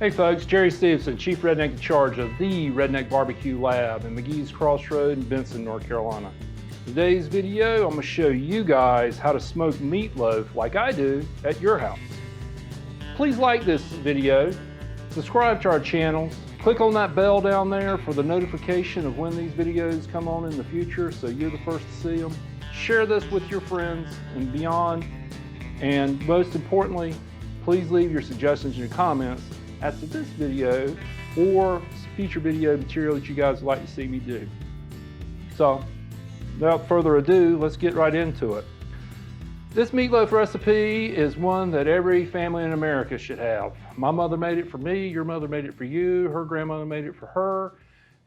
Hey folks, Jerry Stevenson, Chief Redneck in charge of the Redneck BBQ Lab in McGee's Crossroad in Benson, North Carolina. In today's video, I'm going to show you guys how to smoke meatloaf like I do at your house. Please like this video, subscribe to our channel, click on that bell down there for the notification of when these videos come on in the future so you're the first to see them. Share this with your friends and beyond. And most importantly, please leave your suggestions and your comments as to this video or future video material that you guys would like to see me do. So, without further ado, let's get right into it. This meatloaf recipe is one that every family in America should have. My mother made it for me, your mother made it for you, her grandmother made it for her,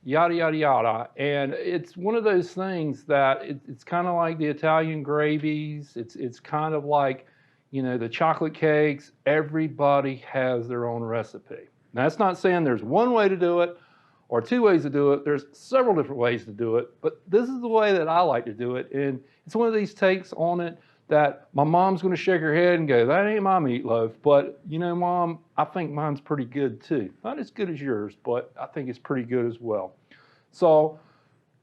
yada, yada, yada. And it's one of those things that it's kind of like the Italian gravies. It's kind of like, you know, the chocolate cakes. Everybody has their own recipe. Now, that's not saying there's one way to do it or two ways to do it. There's several different ways to do it, but this is the way that I like to do it. And it's one of these takes on it that my mom's going to shake her head and go, that ain't my meatloaf. But, you know, Mom, I think mine's pretty good too. Not as good as yours, but I think it's pretty good as well. So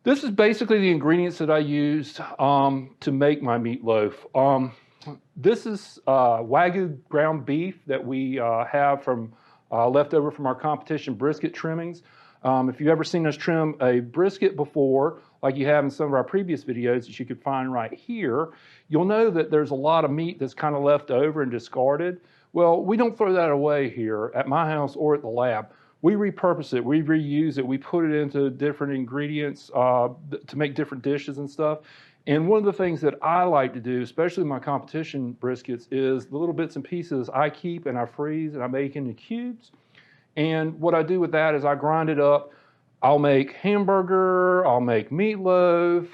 this is basically the ingredients that I used to make my meatloaf. This is Wagyu ground beef that we have from leftover from our competition brisket trimmings. If you've ever seen us trim a brisket before, like you have in some of our previous videos that you could find right here, you'll know that there's a lot of meat that's kind of left over and discarded. Well, we don't throw that away here at my house or at the lab. We repurpose it, we reuse it, we put it into different ingredients to make different dishes and stuff. And one of the things that I like to do, especially my competition briskets, is the little bits and pieces I keep and I freeze and I make into cubes. And what I do with that is I grind it up. I'll make hamburger, I'll make meatloaf,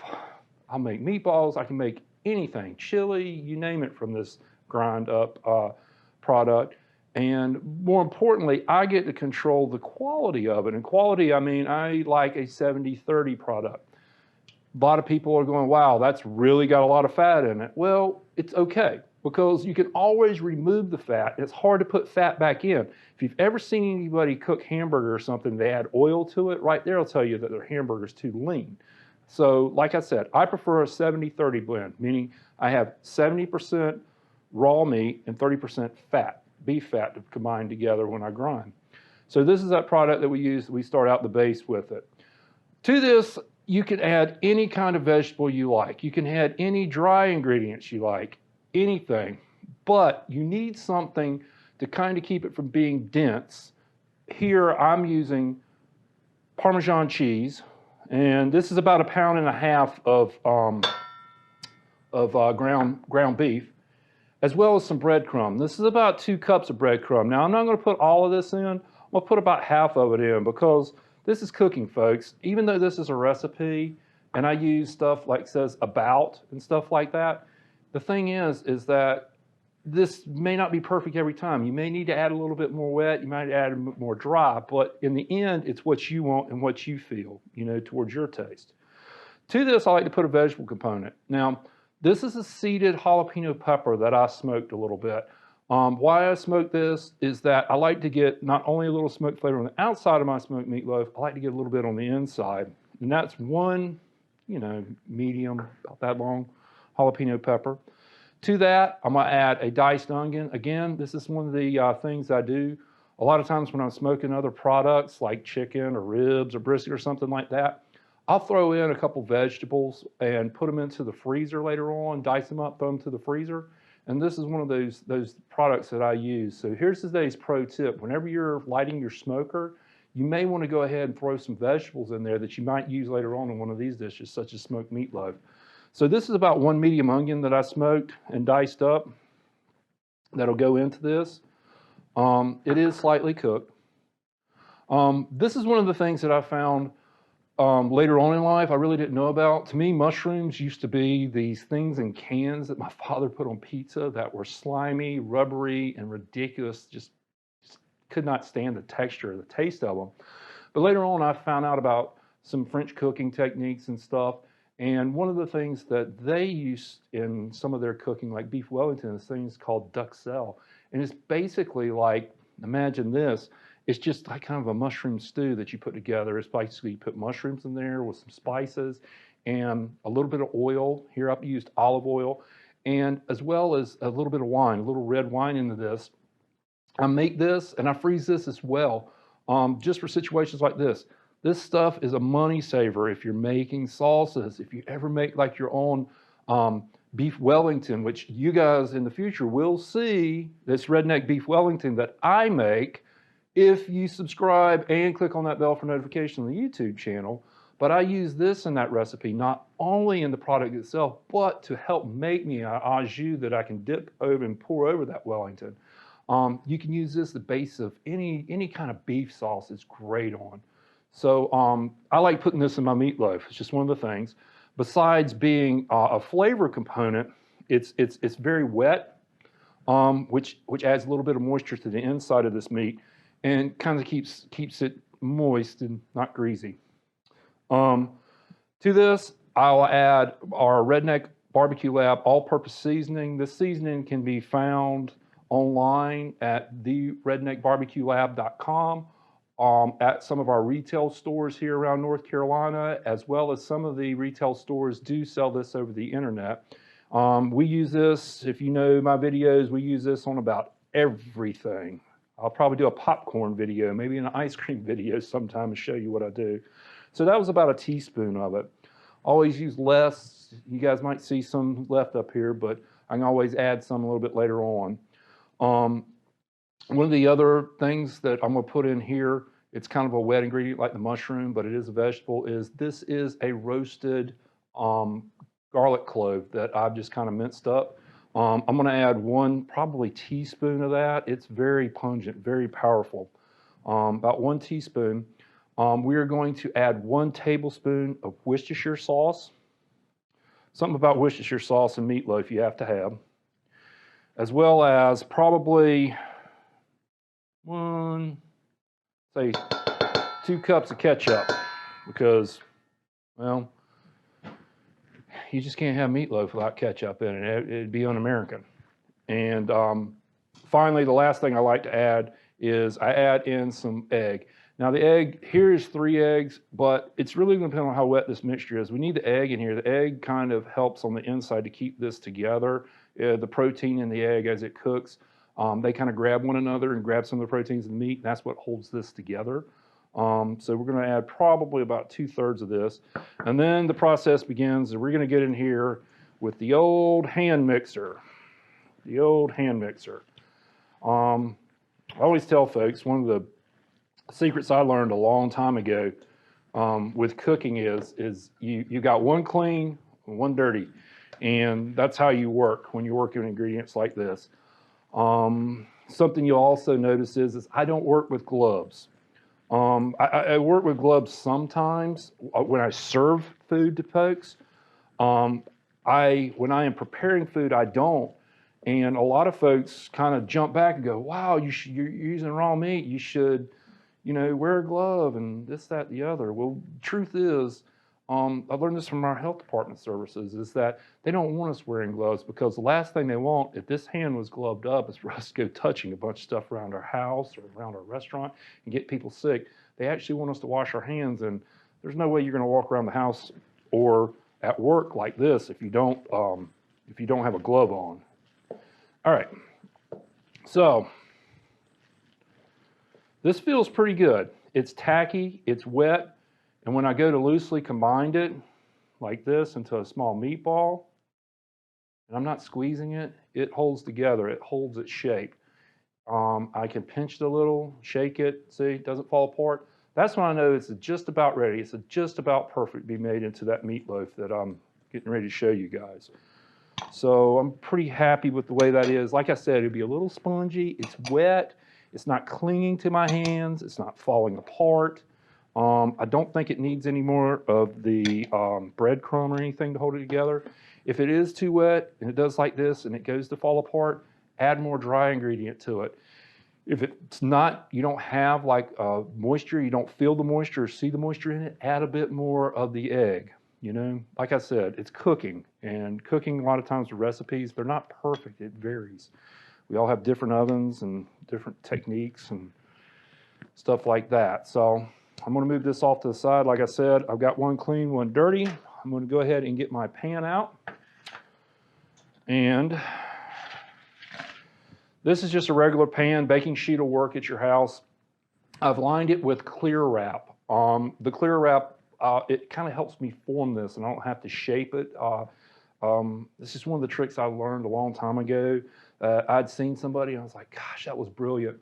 I'll make meatballs, I can make anything, chili, you name it from this grind up product. And more importantly, I get to control the quality of it. And quality, I mean, I like a 70-30 product. A lot of people are going, wow, that's really got a lot of fat in it. Well, it's okay, because you can always remove the fat. It's hard to put fat back in. If you've ever seen anybody cook hamburger or something, they add oil to it, right there will tell you that their hamburger's too lean. So like I said, I prefer a 70-30 blend, meaning I have 70% raw meat and 30% fat, beef fat, combined together when I grind. So this is that product that we use. We start out the base with it. To this, you can add any kind of vegetable you like. You can add any dry ingredients you like, anything. But you need something to kind of keep it from being dense. Here I'm using Parmesan cheese, and this is about 1.5 pounds of ground beef, as well as some breadcrumb. This is about 2 cups of breadcrumb. Now I'm not going to put all of this in. I'm going to put about half of it in because this is cooking, folks. Even though this is a recipe and I use stuff like says about and stuff like that, the thing is that this may not be perfect every time. You may need to add a little bit more wet, you might add a bit more dry, but in the end, it's what you want and what you feel, you know, towards your taste. To this, I like to put a vegetable component. Now, this is a seeded jalapeno pepper that I smoked a little bit. Why I smoke this is that I like to get not only a little smoke flavor on the outside of my smoked meatloaf, I like to get a little bit on the inside. And that's one, you know, medium, about that long, jalapeno pepper. To that, I'm going to add a diced onion. Again, this is one of the things I do a lot of times when I'm smoking other products like chicken or ribs or brisket or something like that. I'll throw in a couple vegetables and put them into the freezer later on, dice them up, throw them to the freezer. And this is one of those products that I use. So here's today's pro tip. Whenever you're lighting your smoker, you may want to go ahead and throw some vegetables in there that you might use later on in one of these dishes, such as smoked meatloaf. So this is about 1 medium onion that I smoked and diced up that'll go into this. It is slightly cooked. This is one of the things that I found later on in life I really didn't know about. To me, mushrooms used to be these things in cans that my father put on pizza that were slimy, rubbery, and ridiculous. Just could not stand the texture or the taste of them. But later on, I found out about some French cooking techniques and stuff. And one of the things that they use in some of their cooking, like beef Wellington, is things called duxelle. And it's basically like, imagine this, It's just like kind of a mushroom stew that you put together. It's basically you put mushrooms in there with some spices and a little bit of oil. Here I've used olive oil, and as well as a little bit of wine, a little red wine into this. I make this and I freeze this as well, just for situations like this. This stuff is a money saver if you're making salsas. If you ever make like your own beef Wellington, which you guys in the future will see this redneck beef Wellington that I make if you subscribe and click on that bell for notification on the YouTube channel. But I use this in that recipe, not only in the product itself, but to help make me an au jus that I can dip over and pour over that Wellington. You can use this the base of any kind of beef sauce. It's great on. So I like putting this in my meatloaf. It's just one of the things. Besides being a flavor component, it's very wet, which adds a little bit of moisture to the inside of this meat, and kind of keeps it moist and not greasy. To this, I'll add our Redneck BBQ Lab all-purpose seasoning. This seasoning can be found online at theredneckbbqlab.com, at some of our retail stores here around North Carolina, as well as some of the retail stores do sell this over the internet. We use this, if you know my videos, we use this on about everything. I'll probably do a popcorn video, maybe an ice cream video sometime and show you what I do. So that was about a teaspoon of it. Always use less. You guys might see some left up here, but I can always add some a little bit later on. One of the other things that I'm going to put in here, it's kind of a wet ingredient like the mushroom, but it is a vegetable, is this is a roasted garlic clove that I've just kind of minced up. I'm going to add one probably teaspoon of that. It's very pungent, very powerful. About 1 teaspoon. We are going to add 1 tablespoon of Worcestershire sauce. Something about Worcestershire sauce and meatloaf you have to have. As well as probably 2 cups of ketchup, because, well, you just can't have meatloaf without ketchup in it. It'd be un-American. And finally, the last thing I like to add is I add in some egg. Now the egg, here is 3 eggs, but it's really going to depend on how wet this mixture is. We need the egg in here. The egg kind of helps on the inside to keep this together. The protein in the egg as it cooks, they kind of grab one another and grab some of the proteins in the meat, and that's what holds this together. So we're going to add probably about 2/3 of this. And then the process begins, and we're going to get in here with the old hand mixer. The old hand mixer. I always tell folks, one of the secrets I learned a long time ago with cooking is you got one clean and one dirty, and that's how you work when you're working with ingredients like this. Something you'll also notice is I don't work with gloves. I work with gloves sometimes when I serve food to folks. When I am preparing food, I don't. And a lot of folks kind of jump back and go, wow, you're using raw meat. You should, wear a glove and this, that, the other. Well, truth is, I learned this from our health department services, is that they don't want us wearing gloves, because the last thing they want, if this hand was gloved up, is for us to go touching a bunch of stuff around our house or around our restaurant and get people sick. They actually want us to wash our hands, and there's no way you're going to walk around the house or at work like this if you don't have a glove on. All right, so this feels pretty good. It's tacky, it's wet. And when I go to loosely combine it, like this, into a small meatball, and I'm not squeezing it, it holds together, it holds its shape. I can pinch it a little, shake it, see, it doesn't fall apart. That's when I know it's just about ready. It's just about perfect to be made into that meatloaf that I'm getting ready to show you guys. So I'm pretty happy with the way that is. Like I said, it'll be a little spongy, it's wet, it's not clinging to my hands, it's not falling apart. I don't think it needs any more of the breadcrumb or anything to hold it together. If it is too wet and it does like this and it goes to fall apart, add more dry ingredient to it. If it's not, you don't have like moisture, you don't feel the moisture or see the moisture in it, add a bit more of the egg. Like I said, it's cooking, and cooking a lot of times with recipes, they're not perfect, it varies. We all have different ovens and different techniques, and stuff like that. So I'm going to move this off to the side. Like I said, I've got one clean, one dirty. I'm going to go ahead and get my pan out. And this is just a regular pan. Baking sheet will work at your house. I've lined it with clear wrap. The clear wrap, it kind of helps me form this, and I don't have to shape it. This is one of the tricks I learned a long time ago. I'd seen somebody, and I was like, gosh, that was brilliant.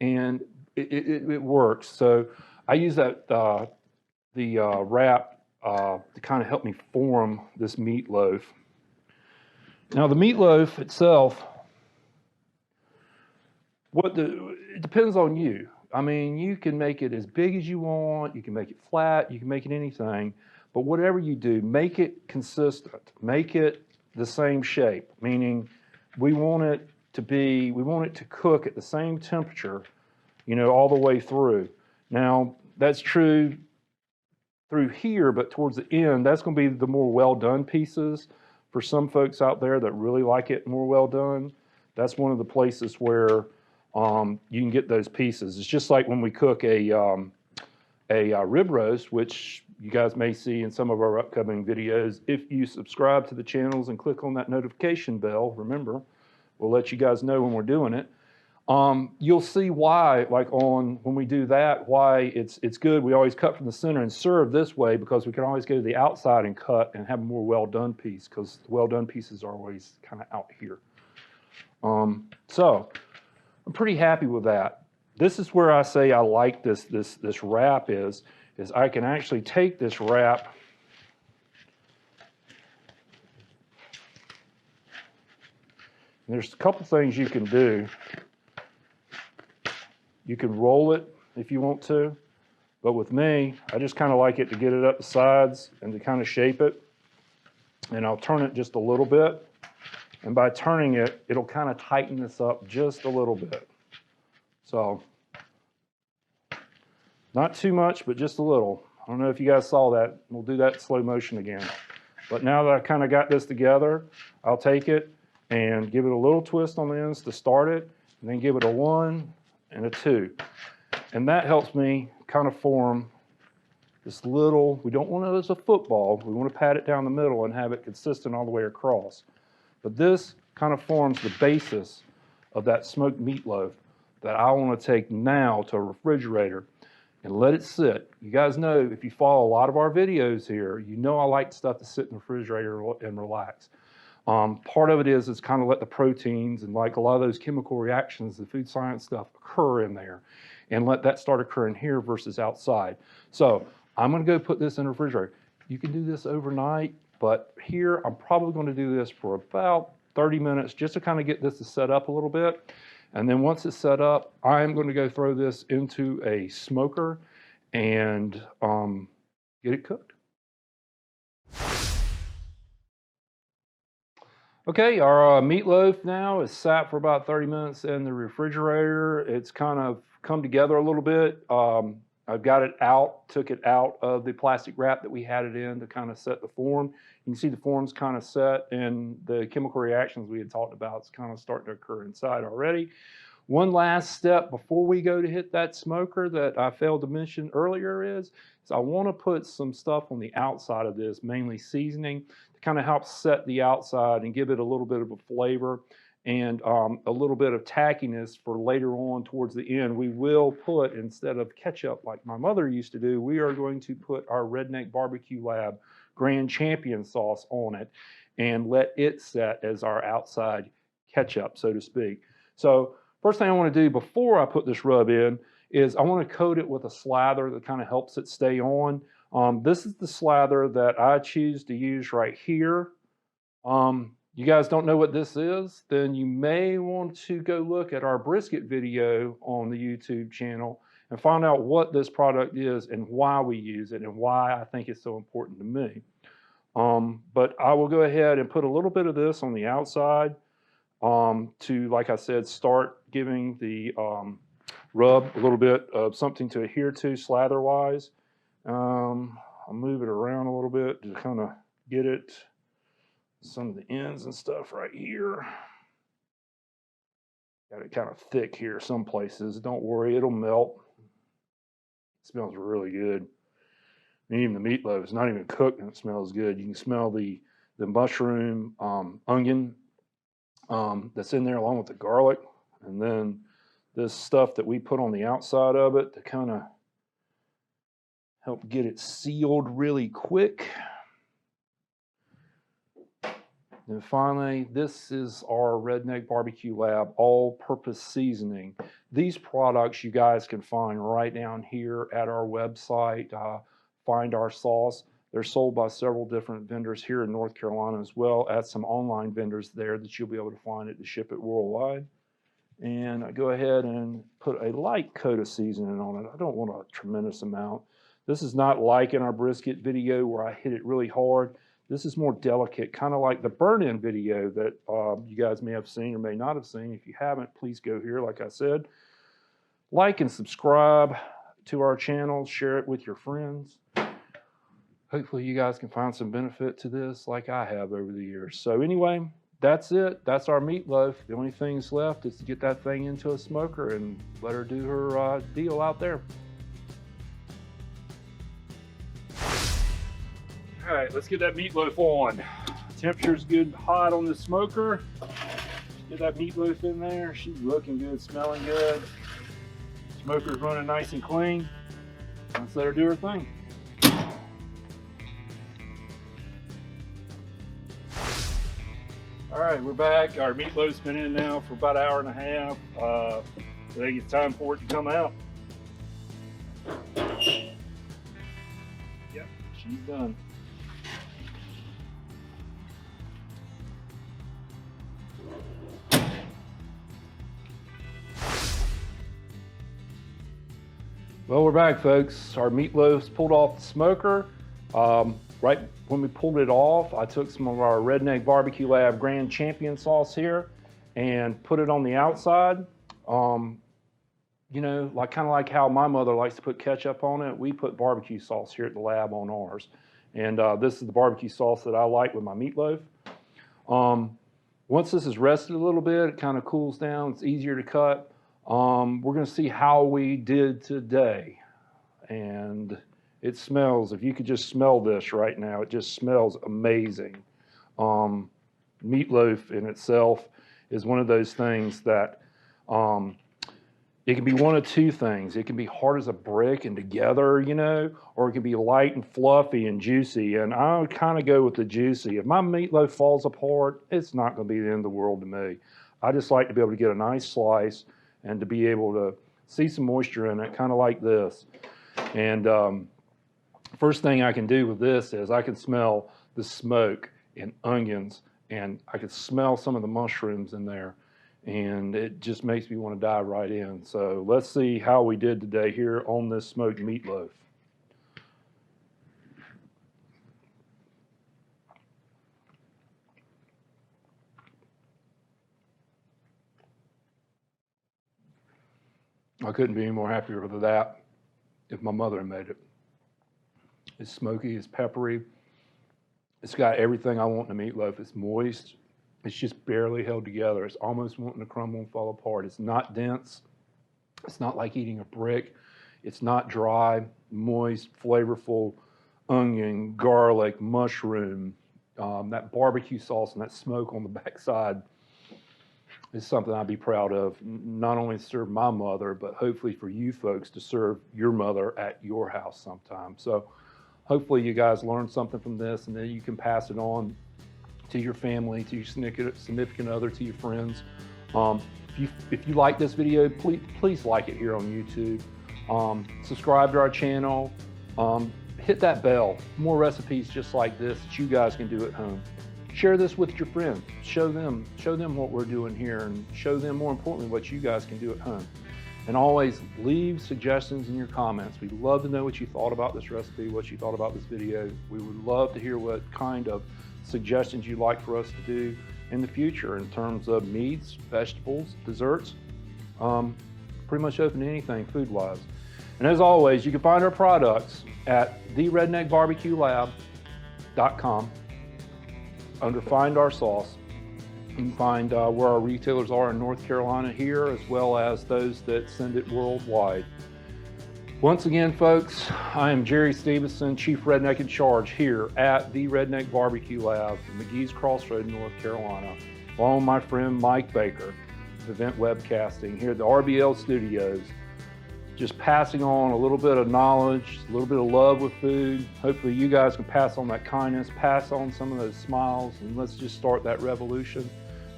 And it works. So I use that the wrap to kind of help me form this meatloaf. Now the meatloaf itself, it depends on you. I mean, you can make it as big as you want, you can make it flat, you can make it anything, but whatever you do, make it consistent, make it the same shape, meaning we want it to cook at the same temperature, you know, all the way through. Now, that's true through here, but towards the end, that's going to be the more well done pieces. For some folks out there that really like it more well done, that's one of the places where you can get those pieces. It's just like when we cook a rib roast, which you guys may see in some of our upcoming videos. If you subscribe to the channels and click on that notification bell, remember, we'll let you guys know when we're doing it. You'll see why, like when we do that, why it's good. We always cut from the center and serve this way, because we can always go to the outside and cut and have a more well done piece, because the well done pieces are always kind of out here. So I'm pretty happy with that. This is where I say I like this wrap is I can actually take this wrap and there's a couple things you can do. You can roll it if you want to, but with me, I just kind of like it to get it up the sides and to kind of shape it. And I'll turn it just a little bit. And by turning it, it'll kind of tighten this up just a little bit. So, not too much, but just a little. I don't know if you guys saw that. We'll do that in slow motion again. But now that I kind of got this together, I'll take it and give it a little twist on the ends to start it, and then give it a 1 and a 2. And that helps me kind of form this little, we don't want it as a football, we want to pat it down the middle and have it consistent all the way across. But this kind of forms the basis of that smoked meatloaf that I want to take now to a refrigerator and let it sit. You guys know, if you follow a lot of our videos here, you know I like stuff to sit in the refrigerator and relax. Part of it is kind of let the proteins and like a lot of those chemical reactions, the food science stuff, occur in there, and let that start occurring here versus outside. So I'm going to go put this in the refrigerator. You can do this overnight, but here I'm probably going to do this for about 30 minutes just to kind of get this to set up a little bit. And then once it's set up, I'm going to go throw this into a smoker and get it cooked. Okay, our meatloaf now is sat for about 30 minutes in the refrigerator. It's kind of come together a little bit. I've got it out, took it out of the plastic wrap that we had it in to kind of set the form. You can see the form's kind of set, and the chemical reactions we had talked about is kind of starting to occur inside already. One last step before we go to hit that smoker that I failed to mention earlier is I want to put some stuff on the outside of this, mainly seasoning, to kind of help set the outside and give it a little bit of a flavor and a little bit of tackiness for later on towards the end. We will put, instead of ketchup like my mother used to do, we are going to put our Redneck BBQ Lab Grand Champion sauce on it and let it set as our outside ketchup, so to speak. So first thing I want to do before I put this rub in is I want to coat it with a slather that kind of helps it stay on. This is the slather that I choose to use right here. You guys don't know what this is, then you may want to go look at our brisket video on the YouTube channel and find out what this product is and why we use it and why I think it's so important to me. But I will go ahead and put a little bit of this on the outside to, like I said, start giving the rub a little bit of something to adhere to slather-wise. I'll move it around a little bit to kind of get it some of the ends and stuff right here. Got it kind of thick here some places. Don't worry, it'll melt. smells really good. And even the meatloaf is not even cooked and it smells good. You can smell the mushroom, onion that's in there along with the garlic. And then this stuff that we put on the outside of it to kind of help get it sealed really quick. And finally, this is our Redneck BBQ Lab all-purpose seasoning. These products you guys can find right down here at our website, Find Our Sauce. They're sold by several different vendors here in North Carolina, as well as some online vendors there that you'll be able to find it to ship it worldwide. And I go ahead and put a light coat of seasoning on it. I don't want a tremendous amount. This is not like in our brisket video where I hit it really hard. This is more delicate, kind of like the burn-in video that you guys may have seen or may not have seen. If you haven't, please go here, like I said. Like and subscribe to our channel. Share it with your friends. Hopefully you guys can find some benefit to this like I have over the years. So anyway, that's it. That's our meatloaf. The only things left is to get that thing into a smoker and let her do her deal out there. All right, let's get that meatloaf on. Temperature's good and hot on the smoker. Get that meatloaf in there. She's looking good, smelling good. Smoker's running nice and clean. Let's let her do her thing. All right, we're back. Our meatloaf's been in now for about an hour and a half. I think it's time for it to come out. Yep, she's done. Well, we're back, folks. Our meatloaf's pulled off the smoker. Right when we pulled it off, I took some of our Redneck BBQ Lab Grand Champion sauce here and put it on the outside. You know, kind of like how my mother likes to put ketchup on it, we put barbecue sauce here at the lab on ours. And this is the barbecue sauce that I like with my meatloaf. Once this is rested a little bit, it kind of cools down, it's easier to cut. We're going to see how we did today. And it smells, if you could just smell this right now, it just smells amazing. Meatloaf in itself is one of those things that it can be one of two things. It can be hard as a brick and together, you know, or it can be light and fluffy and juicy. And I would kind of go with the juicy. If my meatloaf falls apart, it's not going to be the end of the world to me. I just like to be able to get a nice slice and to be able to see some moisture in it, kind of like this. And first thing I can do with this is I can smell the smoke and onions, and I can smell some of the mushrooms in there, and it just makes me want to dive right in. So let's see how we did today here on this smoked meatloaf. I couldn't be any more happier with that if my mother had made it. It's smoky, it's peppery. It's got everything I want in a meatloaf. It's moist. It's just barely held together. It's almost wanting to crumble and fall apart. It's not dense. It's not like eating a brick. It's not dry, moist, flavorful onion, garlic, mushroom. That barbecue sauce and that smoke on the backside is something I'd be proud of, not only to serve my mother, but hopefully for you folks to serve your mother at your house sometime. So hopefully you guys learned something from this, and then you can pass it on to your family, to your significant other, to your friends. If you like this video, please like it here on YouTube. Subscribe to our channel. Hit that bell. More recipes just like this that you guys can do at home. Share this with your friends. Show them what we're doing here, and show them, more importantly, what you guys can do at home. And always leave suggestions in your comments. We'd love to know what you thought about this recipe, what you thought about this video. We would love to hear what kind of suggestions you'd like for us to do in the future in terms of meats, vegetables, desserts. Pretty much open to anything food-wise. And as always, you can find our products at theredneckbbqlab.com under Find Our Sauce. You can find where our retailers are in North Carolina here, as well as those that send it worldwide. Once again, folks, I am Jerry Stevenson, Chief Redneck in Charge here at the Redneck BBQ Lab in McGee's Crossroad, North Carolina, along with my friend Mike Baker, Event Webcasting here at the RBL Studios. Just passing on a little bit of knowledge, a little bit of love with food. Hopefully you guys can pass on that kindness, pass on some of those smiles, and let's just start that revolution.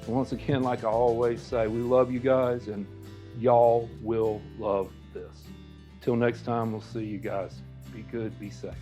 And once again, like I always say, we love you guys and y'all will love this. Till next time, we'll see you guys. Be good, be safe.